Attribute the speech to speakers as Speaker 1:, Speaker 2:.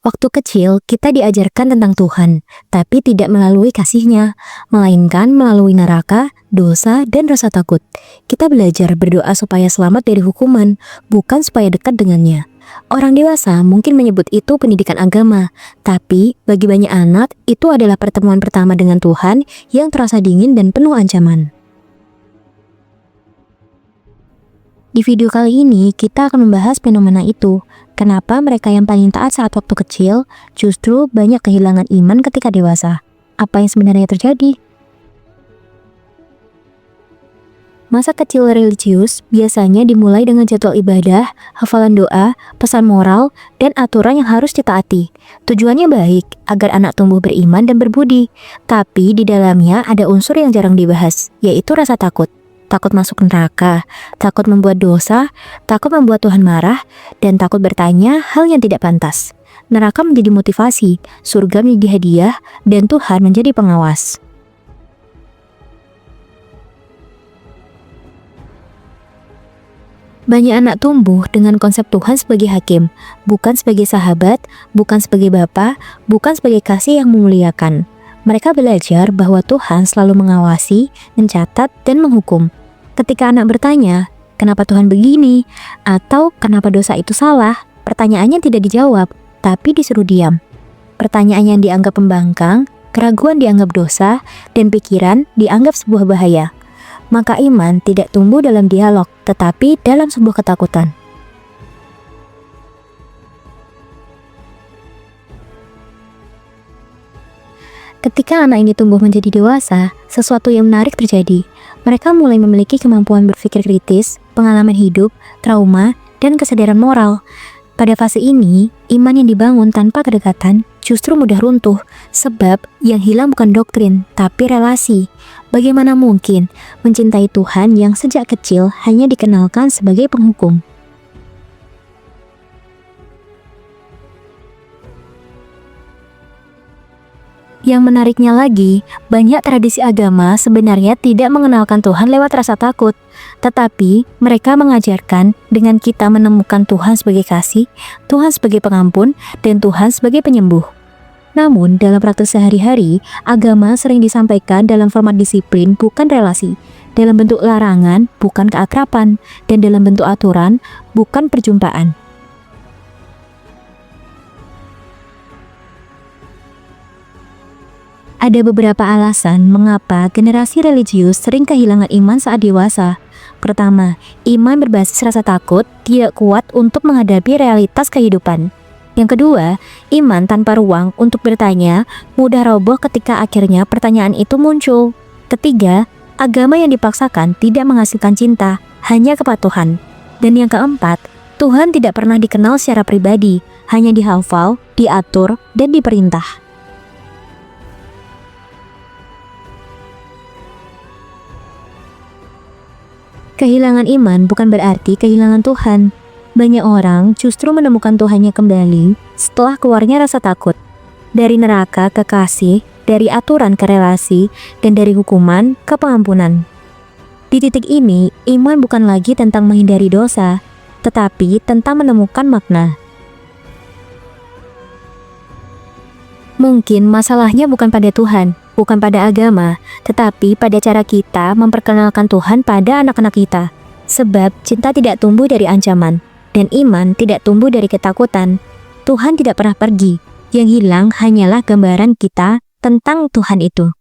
Speaker 1: Waktu kecil, kita diajarkan tentang Tuhan, tapi tidak melalui kasih-Nya, melainkan melalui neraka, dosa, dan rasa takut. Kita belajar berdoa supaya selamat dari hukuman, bukan supaya dekat dengannya. Orang dewasa mungkin menyebut itu pendidikan agama, tapi bagi banyak anak, itu adalah pertemuan pertama dengan Tuhan yang terasa dingin dan penuh ancaman. Di video kali ini, kita akan membahas fenomena itu. Kenapa mereka yang paling taat saat waktu kecil justru banyak kehilangan iman ketika dewasa? Apa yang sebenarnya terjadi? Masa kecil religius biasanya dimulai dengan jadwal ibadah, hafalan doa, pesan moral, dan aturan yang harus ditaati. Tujuannya baik, agar anak tumbuh beriman dan berbudi. Tapi di dalamnya ada unsur yang jarang dibahas, yaitu rasa takut. Takut masuk neraka, takut membuat dosa, takut membuat Tuhan marah, dan takut bertanya hal yang tidak pantas. Neraka menjadi motivasi, surga menjadi hadiah, dan Tuhan menjadi pengawas. Banyak anak tumbuh dengan konsep Tuhan sebagai hakim, bukan sebagai sahabat, bukan sebagai bapa, bukan sebagai kasih yang memuliakan. Mereka belajar bahwa Tuhan selalu mengawasi, mencatat, dan menghukum. Ketika anak bertanya, kenapa Tuhan begini? Atau kenapa dosa itu salah? Pertanyaannya tidak dijawab, tapi disuruh diam. Pertanyaan yang dianggap pembangkang, keraguan dianggap dosa, dan pikiran dianggap sebuah bahaya. Maka iman tidak tumbuh dalam dialog, tetapi dalam sebuah ketakutan. Ketika anak ini tumbuh menjadi dewasa, sesuatu yang menarik terjadi. Mereka mulai memiliki kemampuan berpikir kritis, pengalaman hidup, trauma, dan kesadaran moral. Pada fase ini, iman yang dibangun tanpa kedekatan justru mudah runtuh, sebab yang hilang bukan doktrin, tapi relasi. Bagaimana mungkin mencintai Tuhan yang sejak kecil hanya dikenalkan sebagai penghukum? Yang menariknya lagi, banyak tradisi agama sebenarnya tidak mengenalkan Tuhan lewat rasa takut, tetapi mereka mengajarkan dengan kita menemukan Tuhan sebagai kasih, Tuhan sebagai pengampun, dan Tuhan sebagai penyembuh. Namun, dalam praktek sehari-hari, agama sering disampaikan dalam format disiplin, bukan relasi, dalam bentuk larangan, bukan keakraban, dan dalam bentuk aturan, bukan perjumpaan. Ada beberapa alasan mengapa generasi religius sering kehilangan iman saat dewasa. Pertama, iman berbasis rasa takut tidak kuat untuk menghadapi realitas kehidupan. Yang kedua, iman tanpa ruang untuk bertanya mudah roboh ketika akhirnya pertanyaan itu muncul. Ketiga, agama yang dipaksakan tidak menghasilkan cinta, hanya kepatuhan. Dan yang keempat, Tuhan tidak pernah dikenal secara pribadi, hanya dihafal, diatur, dan diperintah. Kehilangan iman bukan berarti kehilangan Tuhan. Banyak orang justru menemukan Tuhannya kembali setelah keluarnya rasa takut. Dari neraka ke kasih, dari aturan ke relasi, dan dari hukuman ke pengampunan. Di titik ini, iman bukan lagi tentang menghindari dosa, tetapi tentang menemukan makna. Mungkin masalahnya bukan pada Tuhan, bukan pada agama, tetapi pada cara kita memperkenalkan Tuhan pada anak-anak kita. Sebab cinta tidak tumbuh dari ancaman, dan iman tidak tumbuh dari ketakutan. Tuhan tidak pernah pergi, yang hilang hanyalah gambaran kita tentang Tuhan itu.